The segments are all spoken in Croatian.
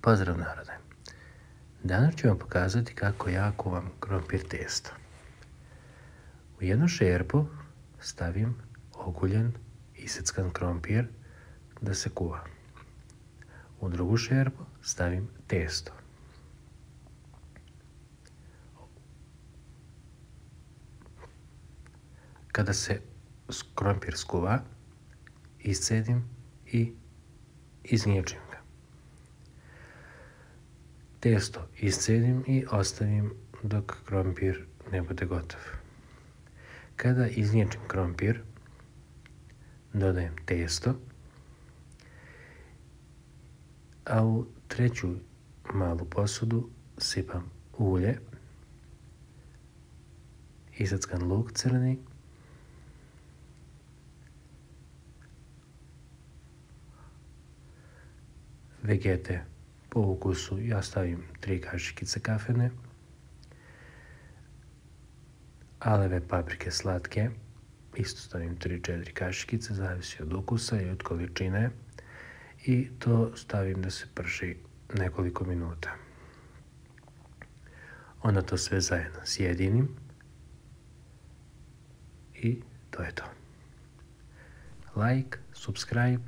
Pozdrav narode! Danas ću vam pokazati kako ja kuvam krompir testo. U jednu šerpu stavim oguljen iseckan krompir da se kuva. U drugu šerpu stavim testo. Kada se krompir skuva, iscedim i izniječim ga. Testo iscedim i ostavim dok krompir ne bude gotov. Kada izniječim krompir, dodajem testo, a u treću malu posudu sipam ulje, iseckan luk crni, vegete po ukusu, ja stavim 3 kašikice kafene, aleve paprike slatke, isto stavim 3-4 kašikice, zavisi od ukusa i od količine, i to stavim da se prži nekoliko minuta. Onda to sve zajedno sjedinim i to je to. Like, subscribe,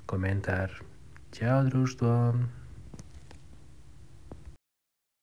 komentar. Ćao društvo!